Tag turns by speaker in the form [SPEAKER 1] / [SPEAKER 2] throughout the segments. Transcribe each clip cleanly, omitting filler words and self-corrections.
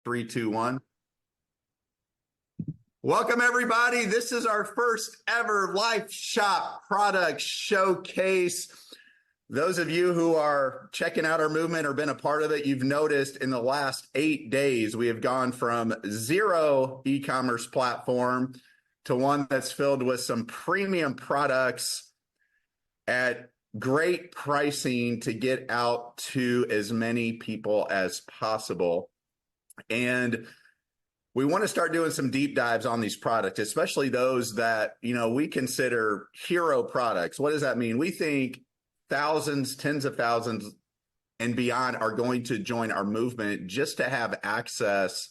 [SPEAKER 1] Three, two, one. Welcome, everybody. This is our first ever LIFEshop product showcase. Those of you who are checking out our movement or been a part of it, you've noticed in the last 8 days, we have gone from zero e-commerce platform to one that's filled with some premium products at great pricing to get out to as many people as possible. And we want to start doing some deep dives on these products, especially those that, we consider hero products. What does that mean? We think thousands, tens of thousands and beyond are going to join our movement just to have access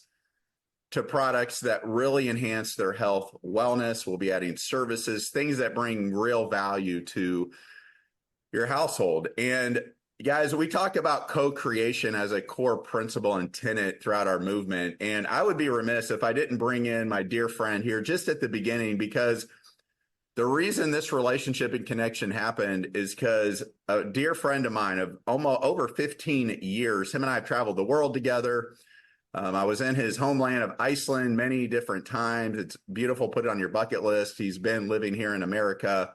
[SPEAKER 1] to products that really enhance their health, wellness. We'll be adding services, things that bring real value to your household. And guys, we talk about co-creation as a core principle and tenet throughout our movement. And I would be remiss if I didn't bring in my dear friend here just at the beginning, because the reason this relationship and connection happened is because a dear friend of mine of almost over 15 years, him and I have traveled the world together. I was in his homeland of Iceland many different times. It's beautiful. Put it on your bucket list. He's been living here in America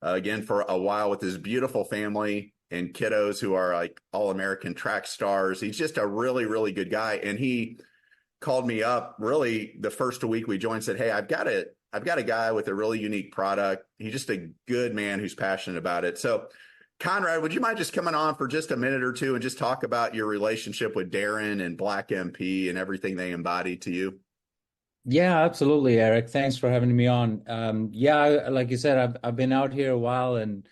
[SPEAKER 1] again for a while with his beautiful family and kiddos who are like all-American track stars. He's just a really, really good guy. And he called me up really the first week we joined, said, "Hey, I've got a guy with a really unique product. He's just a good man who's passionate about it." So Conrad, would you mind just coming on for just a minute or two and just talk about your relationship with Darren and BlackMP and everything they embody to you?
[SPEAKER 2] Yeah, absolutely, Eric. Thanks for having me on. Like you said, I've been out here a while, and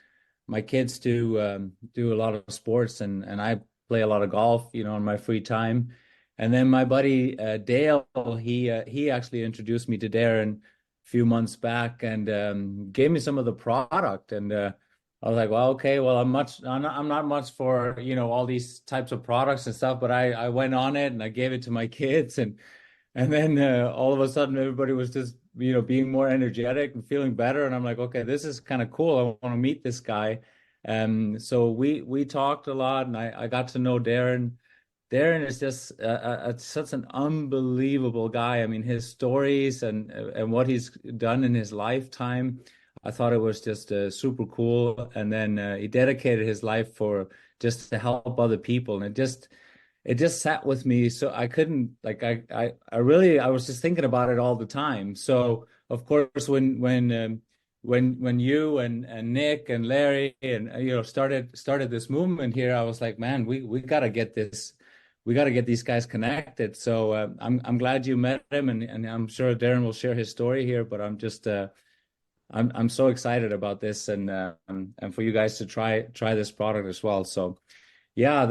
[SPEAKER 2] my kids do a lot of sports, and I play a lot of golf, in my free time. And then my buddy Dale, he actually introduced me to Darren a few months back, and gave me some of the product. And I was like, well, okay, well, I'm not much for all these types of products and stuff, but I went on it and I gave it to my kids, and then all of a sudden, everybody was just, being more energetic and feeling better. And I'm like, okay, this is kind of cool. I want to meet this guy. So we talked a lot, and I got to know Darren. Darren is just such an unbelievable guy. I mean, his stories and what he's done in his lifetime, I thought it was just super cool. And then he dedicated his life for just to help other people, and it just sat with me. So I couldn't, like, I was just thinking about it all the time. So of course, when you and Nick and Larry and started this movement here, I was like, man, we gotta get this. We got to get these guys connected. So I'm glad you met him, and I'm sure Darren will share his story here. But I'm so excited about this, and for you guys to try this product as well. So yeah,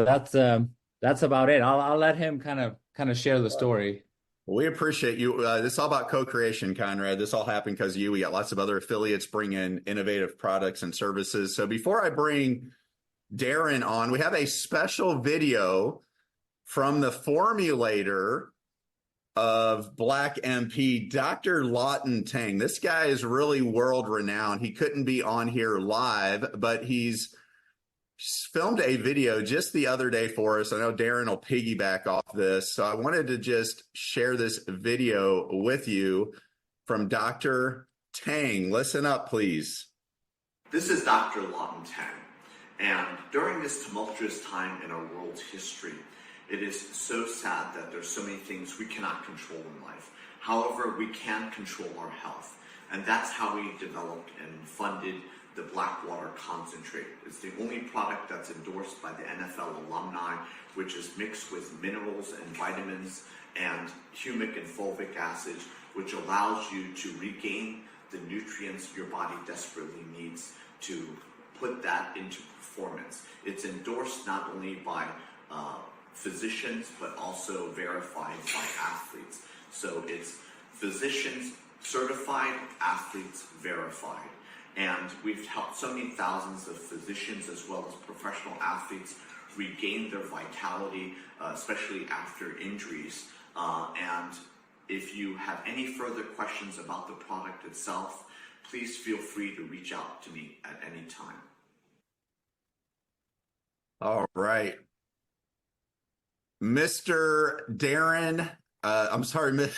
[SPEAKER 2] that's about it. I'll let him kind of share the story.
[SPEAKER 1] Well, we appreciate you. This is all about co-creation, Conrad. This all happened because of you. We got lots of other affiliates bring in innovative products and services. So before I bring Darren on, we have a special video from the formulator of BlackMP, Dr. Lawton Tang. This guy is really world renowned. He couldn't be on here live, but he's filmed a video just the other day for us. I know Darren will piggyback off this. So I wanted to just share this video with you from Dr. Tang. Listen up, please.
[SPEAKER 3] This is Dr. Lawton Tang. And during this tumultuous time in our world's history, it is so sad that there's so many things we cannot control in life. However, we can control our health. And that's how we developed and funded the Blackwater concentrate. It's the only product that's endorsed by the NFL Alumni, which is mixed with minerals and vitamins and humic and fulvic acids, which allows you to regain the nutrients your body desperately needs to put that into performance. It's endorsed not only by physicians, but also verified by athletes. So it's physicians certified, athletes verified. And we've helped so many thousands of physicians as well as professional athletes regain their vitality, especially after injuries. And if you have any further questions about the product itself, please feel free to reach out to me at any time.
[SPEAKER 1] All right. Mr. Darren, I'm sorry,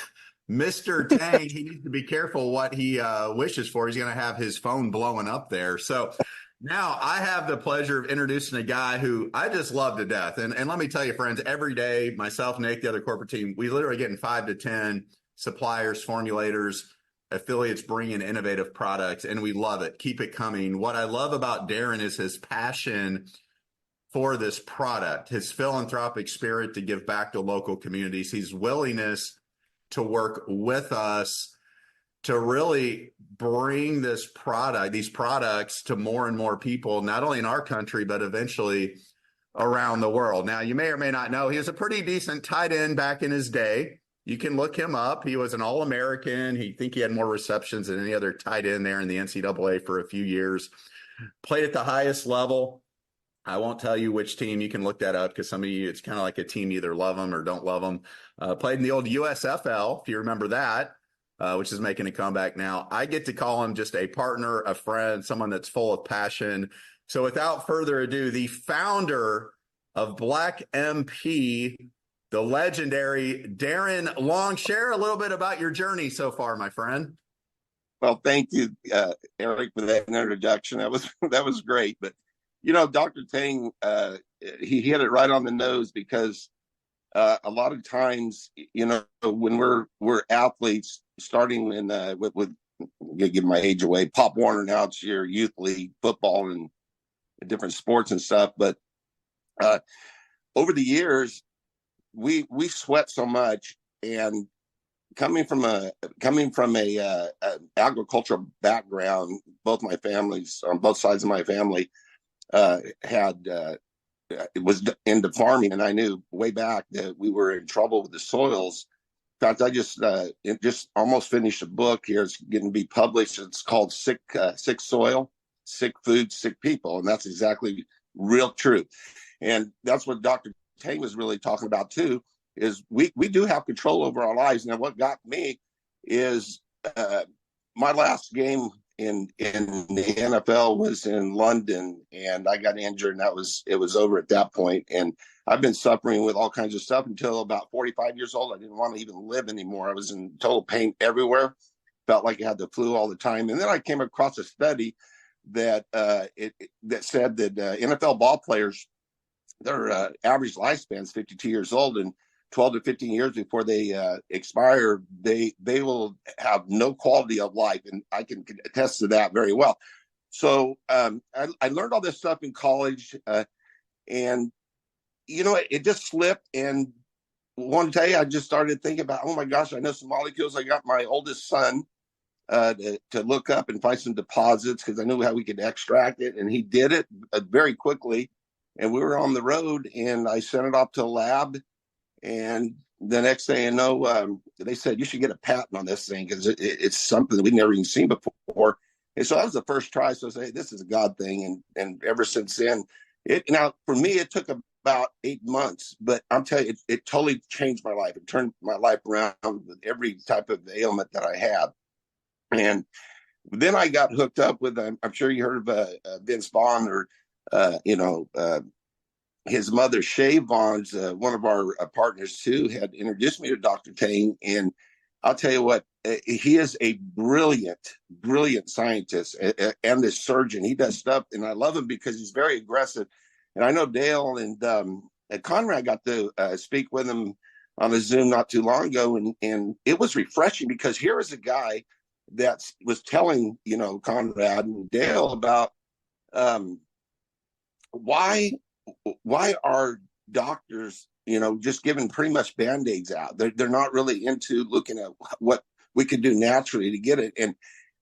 [SPEAKER 1] Mr. Tang, he needs to be careful what he wishes for. He's going to have his phone blowing up there. So now I have the pleasure of introducing a guy who I just love to death. And let me tell you, friends, every day, myself, Nate, the other corporate team, we literally getting 5 to 10 suppliers, formulators, affiliates bring in innovative products, and we love it. Keep it coming. What I love about Darren is his passion for this product, his philanthropic spirit to give back to local communities, his willingness to work with us to really bring this product, these products to more and more people, not only in our country, but eventually around the world. Now, you may or may not know, he was a pretty decent tight end back in his day. You can look him up. He was an All-American. He had more receptions than any other tight end there in the NCAA for a few years. Played at the highest level. I won't tell you which team. You can look that up because some of you, it's kind of like a team, either love them or don't love them. Played in the old USFL, if you remember that, which is making a comeback now. I get to call him just a partner, a friend, someone that's full of passion. So without further ado, the founder of BlackMP, the legendary Darren Long. Share a little bit about your journey so far, my friend.
[SPEAKER 4] Well, thank you, Eric, for that introduction. That was great. But Dr. Tang, he hit it right on the nose, because a lot of times, when we're athletes starting in with I'm gonna give my age away, Pop Warner, now it's your youth league football and different sports and stuff. But over the years, we sweat so much, and coming from a agricultural background, both my families on both sides of my family it was into farming, and I knew way back that we were in trouble with the soils. In fact, I just almost finished a book here. It's going to be published. It's called Sick Soil, Sick Food, Sick People, and that's exactly real true. And that's what Dr. Tang was really talking about too, is we do have control over our lives. Now, what got me is my last game in the NFL was in London, and I got injured, and it was over at that point. And I've been suffering with all kinds of stuff until about 45 years old. I didn't want to even live anymore. I was in total pain everywhere. Felt like I had the flu all the time. And then I came across a study that that said that NFL ball players, their average lifespan is 52 years old, and 12 to 15 years before they expire, they will have no quality of life. And I can attest to that very well. So I learned all this stuff in college, and, it just slipped. And one day I just started thinking about, oh my gosh, I know some molecules. I got my oldest son to look up and find some deposits, because I knew how we could extract it. And he did it very quickly. And we were on the road, and I sent it off to a lab. And the next thing you know, they said, you should get a patent on this thing, because it's something that we've never even seen before. And so that was the first try. So I say, this is a God thing. And ever since then, now for me, it took about 8 months, but I'm telling you, it totally changed my life. It turned my life around with every type of ailment that I had. And then I got hooked up with, I'm sure you heard of Vince Vaughn, or, his mother, Shay Vaughn's, one of our partners too, had introduced me to Dr. Tang. And I'll tell you what, he is a brilliant scientist and a surgeon. He does stuff, and I love him because he's very aggressive. And I know Dale and Conrad got to speak with him on a Zoom not too long ago, and it was refreshing, because here is a guy that was telling Conrad and Dale about why are doctors just giving pretty much band-aids out. They're not really into looking at what we could do naturally to get it. And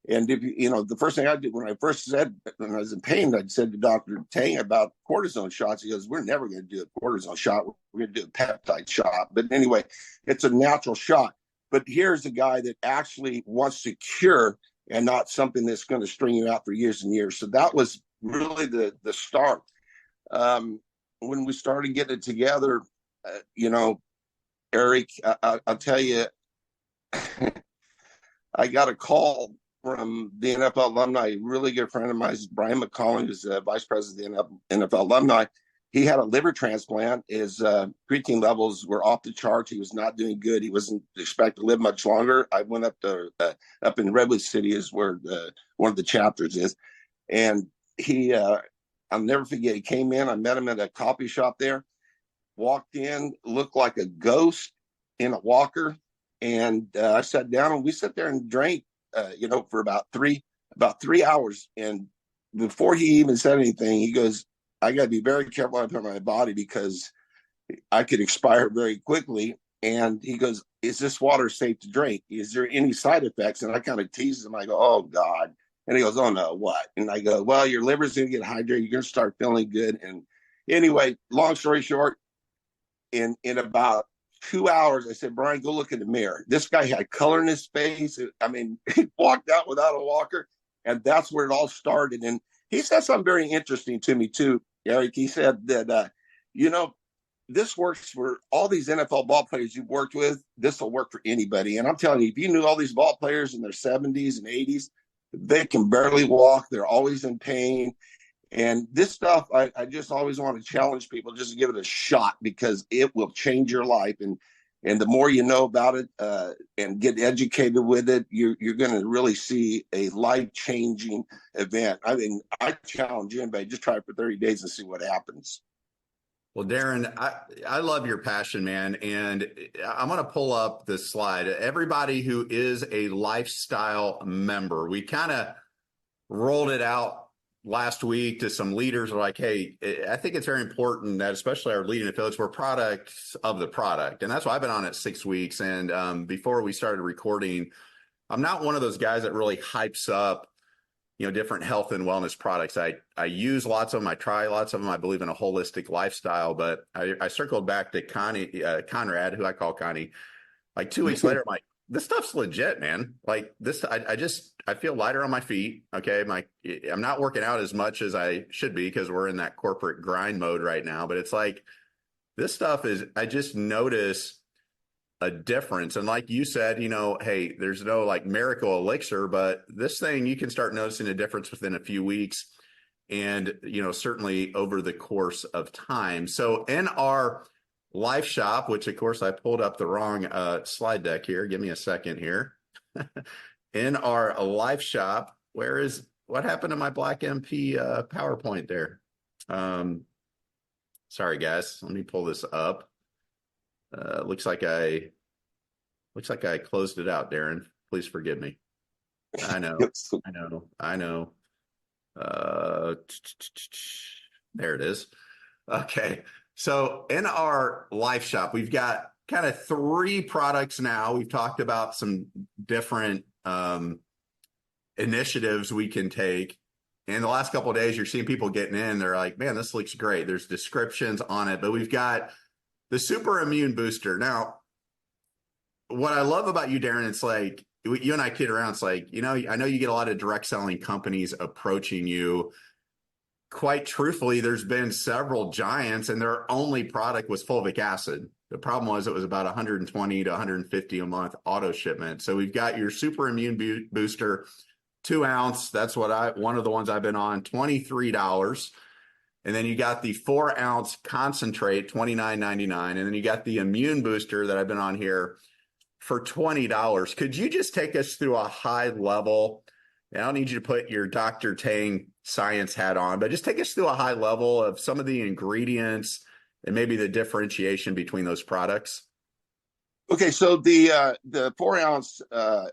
[SPEAKER 4] if the first thing I did when I was in pain, I said to Dr. Tang about cortisone shots. He goes, we're never going to do a cortisone shot. We're going to do a peptide shot. But anyway, it's a natural shot. But here's a guy that actually wants to cure, and not something that's going to string you out for years and years. So that was really the start. When we started getting it together, Eric, I'll tell you, I got a call from the NFL Alumni. A really good friend of mine is Brian McCollum, who's vice president of the NFL Alumni. he had a liver transplant. His creatine levels were off the charts. He was not doing good. He wasn't expected to live much longer. I went up in Redwood City is where one of the chapters is. And he, I'll never forget, he came in. I met him at a coffee shop there, walked in, looked like a ghost in a walker. And I sat down and we sat there and drank, for about 3 hours. And before he even said anything, he goes, I got to be very careful I put on my body because I could expire very quickly. And he goes, is this water safe to drink? Is there any side effects? And I kind of teased him. I go, oh, God. And he goes, oh, no, what? And I go, well, your liver's going to get hydrated. You're going to start feeling good. And anyway, long story short, in about 2 hours, I said, Brian, go look in the mirror. This guy had color in his face. I mean, he walked out without a walker. And that's where it all started. And he said something very interesting to me, too, Eric. He said that, this works for all these NFL ball players you've worked with. This will work for anybody. And I'm telling you, if you knew all these ball players in their 70s and 80s, they can barely walk. They're always in pain. And this stuff, I just always want to challenge people just to give it a shot because it will change your life. And the more you know about it and get educated with it, you're going to really see a life-changing event. I mean, I challenge anybody, just try it for 30 days and see what happens.
[SPEAKER 1] Well, Darren, I love your passion, man. And I'm going to pull up this slide. Everybody who is a lifestyle member, we kind of rolled it out last week to some leaders are like, hey, I think it's very important that especially our leading affiliates, we're products of the product. And that's why I've been on it 6 weeks. And before we started recording, I'm not one of those guys that really hypes up, different health and wellness products. I use lots of them. I try lots of them. I believe in a holistic lifestyle, but I circled back to Conrad, who I call Connie, like 2 weeks later. I'm like, this stuff's legit, man. Like this, I feel lighter on my feet. Okay. I'm not working out as much as I should be because we're in that corporate grind mode right now, but it's like, this stuff I just notice a difference. And like you said, hey, there's no like miracle elixir, but this thing, you can start noticing a difference within a few weeks and, certainly over the course of time. So in our LIFEshop, which of course I pulled up the wrong slide deck here. Give me a second here. In our LIFEshop, what happened to my BlackMP PowerPoint there? Sorry guys, let me pull this up. Looks like I closed it out, Darren. Please forgive me. I know. There it is. Okay. So in our LIFEshop, we've got kind of 3 products now. We've talked about some different initiatives we can take. In the last couple of days, you're seeing people getting in. They're like, man, this looks great. There's descriptions on it, but we've got the super immune booster. Now, what I love about you, Darren, it's like you and I kid around. It's like, I know you get a lot of direct selling companies approaching you. Quite truthfully, there's been several giants and their only product was fulvic acid. The problem was it was about 120 to 150 a month auto shipment. So we've got your super immune booster, 2 ounce. That's one of the ones I've been on, $23. And then you got the 4 ounce concentrate, $29.99. And then you got the immune booster that I've been on here for $20. Could you just take us through a high level? And I don't need you to put your Dr. Tang science hat on, but just take us through a high level of some of the ingredients and maybe the differentiation between those products.
[SPEAKER 4] Okay, so the 4 ounce,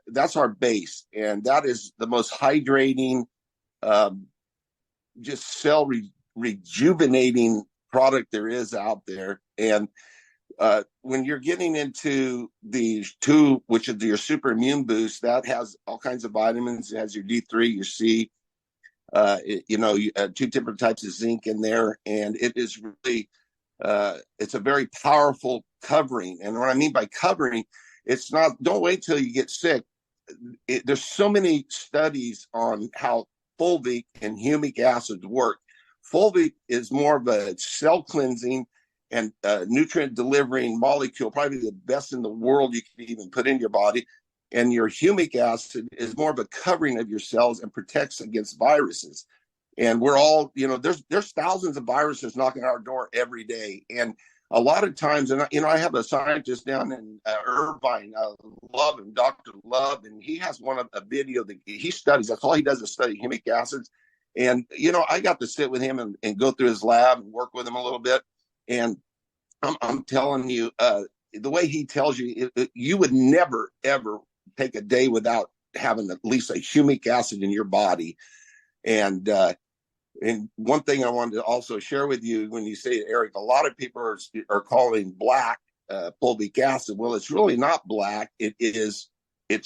[SPEAKER 4] that's our base, and that is the most hydrating, just cell rejuvenating product there is out there. And when you're getting into the 2, which is your super immune boost, that has all kinds of vitamins. It has your D3, your C, 2 different types of zinc in there, and it is really it's a very powerful covering. And what I mean by covering, it's not, don't wait till you get sick. There's so many studies on how fulvic and humic acids work. Fulvic is more of a cell cleansing and nutrient delivering molecule, probably the best in the world you can even put in your body. And your humic acid is more of a covering of your cells and protects against viruses. And we're all, there's thousands of viruses knocking on our door every day. And a lot of times, and I have a scientist down in Irvine, Love him, Dr. Love, and he has a video that he studies. That's all he does is study humic acids. And, I got to sit with him and go through his lab and work with him a little bit. And I'm telling you, the way he tells you, you would never, ever take a day without having at least a humic acid in your body. And one thing I wanted to also share with you, when you say, Eric, a lot of people are calling black fulvic acid. Well, it's really not black. It's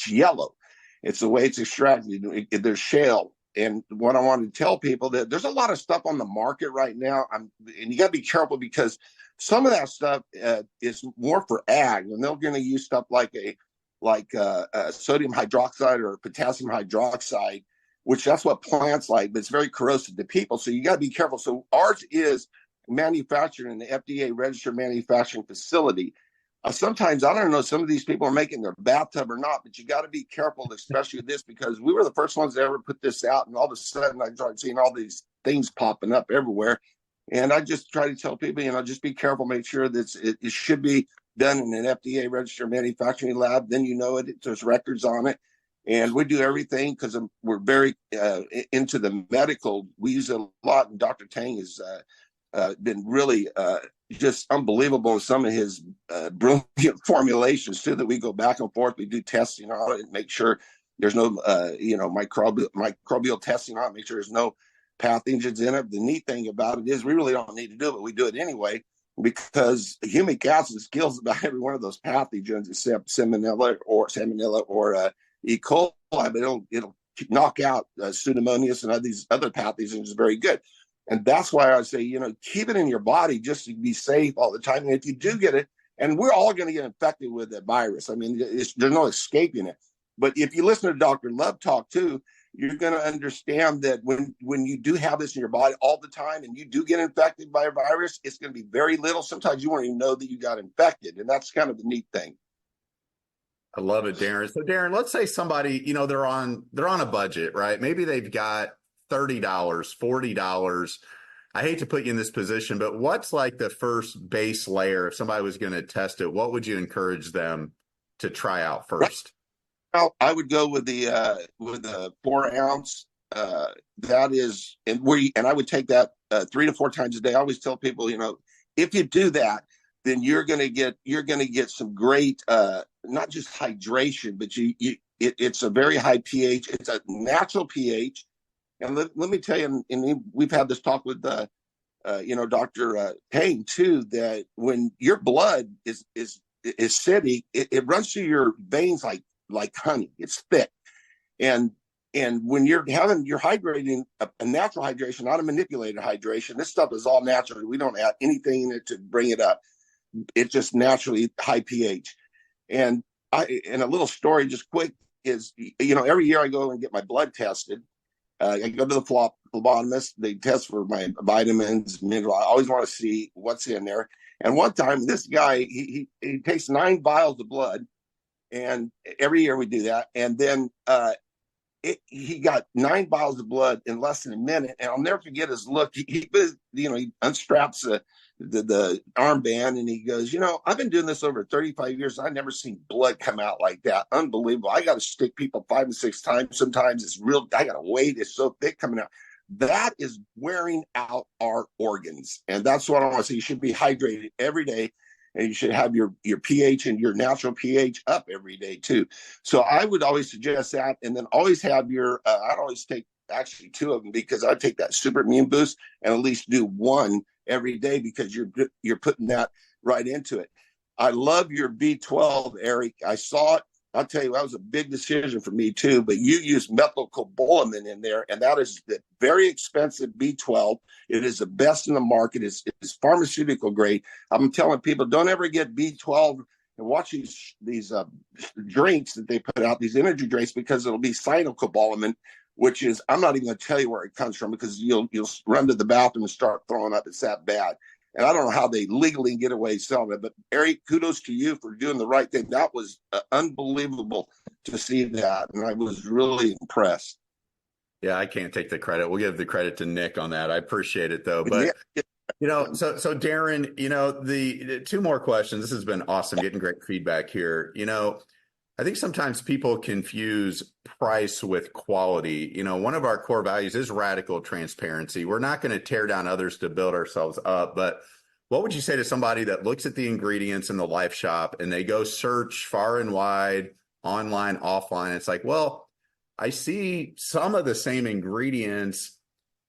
[SPEAKER 4] yellow. It's the way it's extracted. There's shale. And what I want to tell people, that there's a lot of stuff on the market right now. And you got to be careful, because some of that stuff is more for ag, and they're going to use stuff like sodium hydroxide or potassium hydroxide, which that's what plants like, but it's very corrosive to people. So you got to be careful. So ours is manufactured in the FDA registered manufacturing facility. Sometimes, I don't know, some of these people are making their bathtub or not, but you got to be careful, especially with this, because we were the first ones to ever put this out. And all of a sudden I started seeing all these things popping up everywhere. And I just try to tell people, just be careful, make sure that it should be done in an FDA registered manufacturing lab. Then there's records on it. And we do everything because we're very into the medical. We use it a lot. And Dr. Tang has been really just unbelievable in some of his brilliant formulations, too, that we go back and forth. We do testing on it and make sure there's no, microbial testing on it, make sure there's no pathogens in it. The neat thing about it is we really don't need to do it, but we do it anyway, because humic acid kills about every one of those pathogens except salmonella or E. coli, but it'll knock out Pseudomonas and these other pathogens very good. And that's why I say, keep it in your body just to be safe all the time. And if you do get it, and we're all going to get infected with that virus. I mean, there's no escaping it. But if you listen to Dr. Love talk too, you're going to understand that when you do have this in your body all the time and you do get infected by a virus, it's going to be very little. Sometimes you won't even know that you got infected. And that's kind of the neat thing.
[SPEAKER 1] I love it, Darren. So Darren, let's say somebody, they're on a budget, right? Maybe they've got $30, $40. I hate to put you in this position, but what's like the first base layer? If somebody was going to test it, what would you encourage them to try out first?
[SPEAKER 4] Well, I would go with the 4 ounce. That is, and I would take that 3 to 4 times a day. I always tell people, if you do that, then you're going to get some great, not just hydration, but it's a very high pH. It's a natural pH. And let me tell you, and we've had this talk with, Dr. Payne too, that when your blood is acidic, it runs through your veins like honey. It's thick. And when you're hydrating a natural hydration, not a manipulated hydration, this stuff is all natural. We don't add anything in it to bring it up. It's just naturally high pH. And a little story just quick is, every year I go and get my blood tested. I go to the phlebotomist. They test for my vitamins, minerals. I always want to see what's in there. And one time, this guy, he takes 9 vials of blood, and every year we do that. And then he got 9 vials of blood in less than a minute. And I'll never forget his look. He unstraps the armband, and he goes, I've been doing this over 35 years. I've never seen blood come out like that. Unbelievable. I got to stick people 5 and 6 times. Sometimes it's real. I got to wait. It's so thick coming out. That is wearing out our organs. And that's what I want to say. You should be hydrated every day, and you should have your pH and your natural pH up every day too. So I would always suggest that. And then always have I'd always take actually 2 of them, because I take that super immune boost and at least do 1 every day, because you're putting that right into it. I love your B12, Eric. I saw it. I'll tell you, that was a big decision for me too, but you use methylcobalamin in there, and that is the very expensive B12. It is the best in the market. It's pharmaceutical grade. I'm telling people, don't ever get B12 and watch these drinks that they put out, these energy drinks, because it'll be cyanocobalamin, which is, I'm not even going to tell you where it comes from, because you'll run to the bathroom and start throwing up. It's that bad. And I don't know how they legally get away selling it. But Eric, kudos to you for doing the right thing. That was unbelievable to see that. And I was really impressed.
[SPEAKER 1] Yeah, I can't take the credit. We'll give the credit to Nick on that. I appreciate it though. But
[SPEAKER 4] Yeah.
[SPEAKER 1] so Darren, the two more questions. This has been awesome, getting great feedback here. I think sometimes people confuse price with quality. One of our core values is radical transparency. We're not going to tear down others to build ourselves up, but what would you say to somebody that looks at the ingredients in the Life Shop and they go search far and wide, online, offline? It's like, well, I see some of the same ingredients,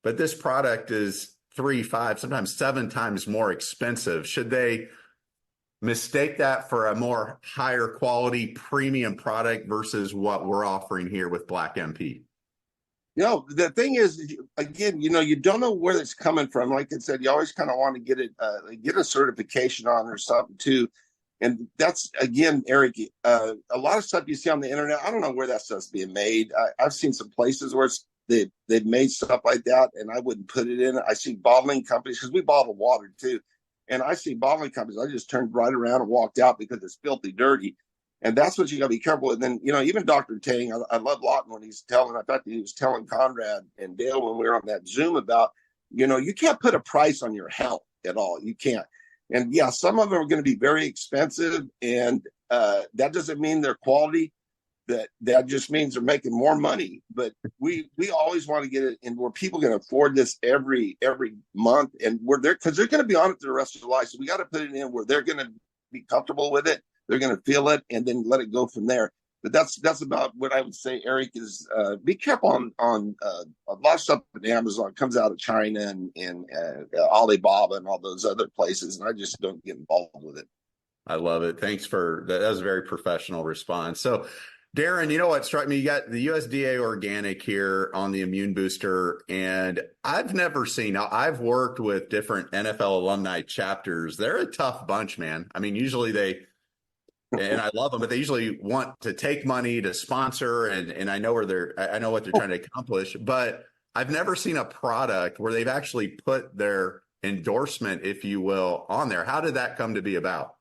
[SPEAKER 1] but this product is 3, 5, sometimes 7 times more expensive. Should they mistake that for a more higher quality premium product versus what we're offering here with BlackMP?
[SPEAKER 4] The thing is, again, you don't know where it's coming from. Like I said, you always kind of want to get a certification on or something too. And that's, again, Eric, a lot of stuff you see on the internet, I don't know where that stuff's being made. I've seen some places where they've made stuff like that, and I wouldn't put it in. I see bottling companies, because we bottle water too. And I see bottling companies, I just turned right around and walked out because it's filthy dirty. And that's what you got to be careful with. And then, even Dr. Tang, I love Lawton when he's telling, I thought he was telling Conrad and Dale when we were on that Zoom about, you can't put a price on your health at all. You can't. And yeah, some of them are going to be very expensive, and that doesn't mean they're quality. That just means they're making more money. But we always want to get it in where people can afford this every month, and we're there because they're going to be on it the rest of their life. So we got to put it in where they're going to be comfortable with it. They're going to feel it, and then let it go from there. But that's about what I would say, Eric, is be careful on a lot of stuff at Amazon comes out of China and Alibaba and all those other places, and I just don't get involved with it.
[SPEAKER 1] I love it. Thanks for that. That was a very professional response. So, Darren, you know what struck me? You got the USDA organic here on the immune booster, and I've never seen. Now, I've worked with different NFL alumni chapters. They're a tough bunch, man. I mean, usually and I love them, but they usually want to take money to sponsor, and I know what they're trying to accomplish, but I've never seen a product where they've actually put their endorsement, if you will, on there. How did that come to be about?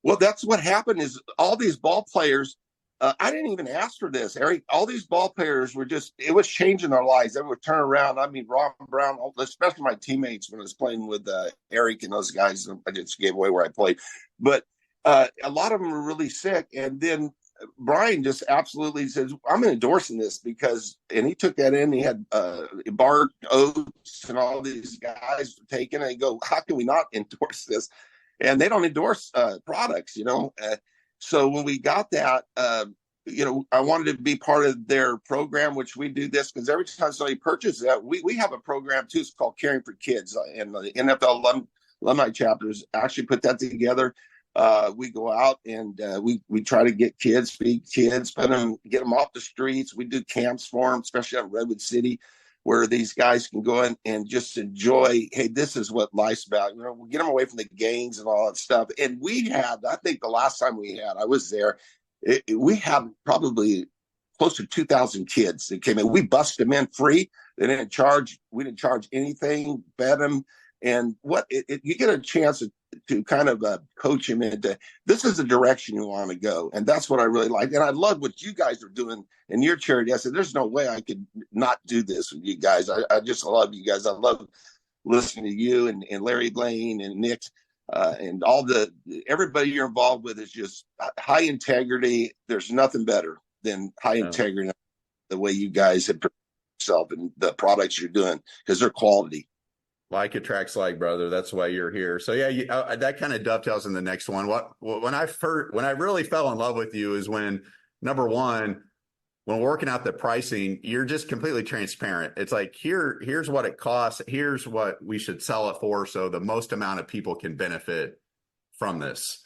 [SPEAKER 4] Well, that's what happened is all these ball players, I didn't even ask for this, Eric. All these ball players it was changing their lives. They would turn around. I mean, Ron Brown, especially my teammates when I was playing with Eric and those guys. I just gave away where I played. But a lot of them were really sick. And then Brian just absolutely says, I'm endorsing this and he took that in. He had Bart Oates and all these guys taking it. And go, how can we not endorse this? And they don't endorse products, So when we got that, I wanted to be part of their program, which we do this because every time somebody purchases that, we have a program too. It's called Caring for Kids, and the NFL alumni chapters actually put that together. We go out and we try to get kids, feed kids, get them off the streets. We do camps for them, especially at Redwood City, where these guys can go in and just enjoy, hey, this is what life's about. We get them away from the gangs and all that stuff. And I think the last time I was there, we had probably close to 2,000 kids that came in. We busted them in free. We didn't charge anything, fed them. And you get a chance to kind of coach him into, this is the direction you want to go. And that's what I really like. And I love what you guys are doing in your charity. I said, there's no way I could not do this with you guys. I just love you guys. I love listening to you and Larry Blaine and Nick and everybody you're involved with is just high integrity. There's nothing better than high integrity, the way you guys have yourself and the products you're doing, because they're quality.
[SPEAKER 1] Like attracts like, brother. That's why you're here. So yeah, that kind of dovetails in the next one. When I really fell in love with you is when, number one, when working out the pricing, you're just completely transparent. It's like, here's what it costs. Here's what we should sell it for, so the most amount of people can benefit from this.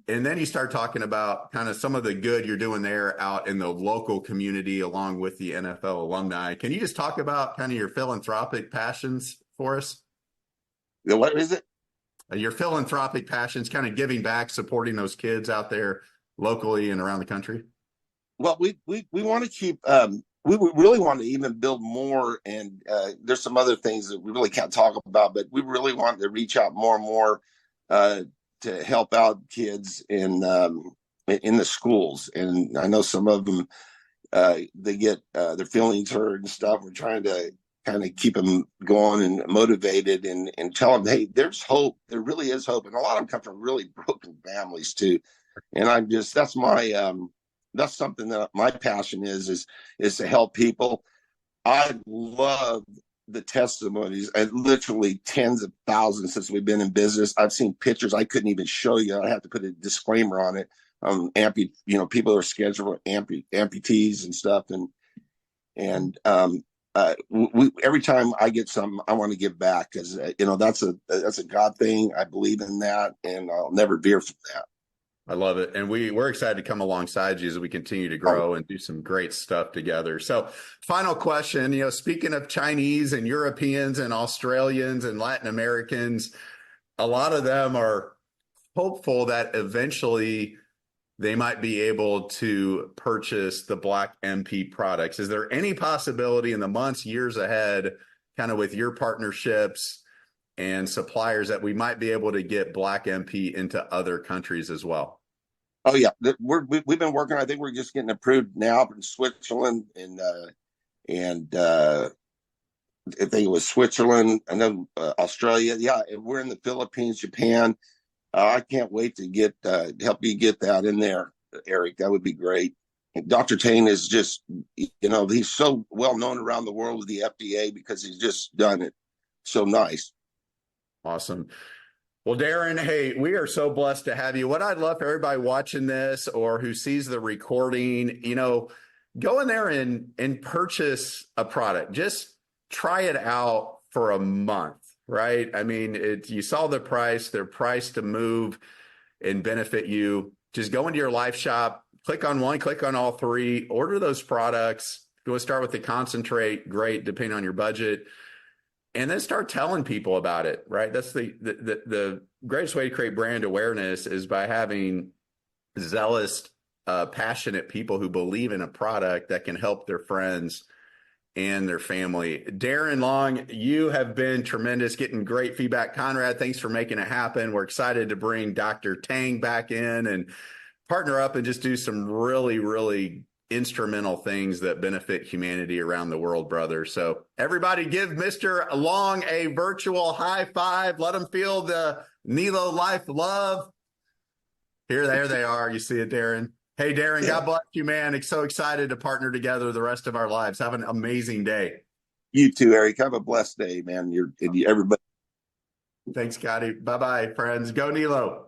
[SPEAKER 1] And then you start talking about kind of some of the good you're doing there out in the local community, along with the NFL alumni. Can you just talk about kind of your philanthropic passions for us?
[SPEAKER 4] What is it?
[SPEAKER 1] Your philanthropic passions, kind of giving back, supporting those kids out there locally and around the country.
[SPEAKER 4] Well, we want to keep, we really want to even build more. And there's some other things that we really can't talk about, but we really want to reach out more and more to help out kids in the schools. And I know some of them, they get their feelings hurt and stuff. We're trying to kind of keep them going and motivated and tell them, hey, there's hope. There really is hope. And a lot of them come from really broken families too. And I'm just, that's my, that's something that my passion is to help people. I love the testimonies, and literally tens of thousands since we've been in business. I've seen pictures I couldn't even show you. I have to put a disclaimer on it. People are scheduled amputees and stuff. Every time I get something, I want to give back because that's a God thing. I believe in that, and I'll never veer from that.
[SPEAKER 1] I love it. And we're excited to come alongside you as we continue to grow and do some great stuff together. So final question, speaking of Chinese and Europeans and Australians and Latin Americans, a lot of them are hopeful that eventually they might be able to purchase the BlackMP products. Is there any possibility in the months, years ahead, kind of with your partnerships and suppliers, that we might be able to get BlackMP into other countries as well?
[SPEAKER 4] Oh yeah, we've been working. I think we're just getting approved now in Switzerland and I think it was Switzerland, and then Australia. Yeah, and we're in the Philippines, Japan. I can't wait to help you get that in there, Eric. That would be great. And Dr. Tane is just, he's so well known around the world with the FDA because he's just done it so nice.
[SPEAKER 1] Awesome. Well, Darren, hey, we are so blessed to have you. What I'd love for everybody watching this or who sees the recording, go in there and purchase a product. Just try it out for a month, right? I mean, you saw the price. They're priced to move and benefit you. Just go into your LIFEshop, click on one, click on all three, order those products. If you want to start with the concentrate, great, depending on your budget. And then start telling people about it, right? That's the greatest way to create brand awareness is by having zealous, passionate people who believe in a product that can help their friends and their family. Darren Long, you have been tremendous, getting great feedback. Conrad, thanks for making it happen. We're excited to bring Dr. Tang back in and partner up and just do some really, really instrumental things that benefit humanity around the world, brother. So everybody give Mr. Long a virtual high five. Let him feel the NÉLO life love. There they are. You see it, Darren. Hey, Darren, yeah. God bless you, man. It's so excited to partner together the rest of our lives. Have an amazing day.
[SPEAKER 4] You too, Eric. Have a blessed day, man. Everybody.
[SPEAKER 1] Thanks, Scotty. Bye-bye, friends. Go NÉLO.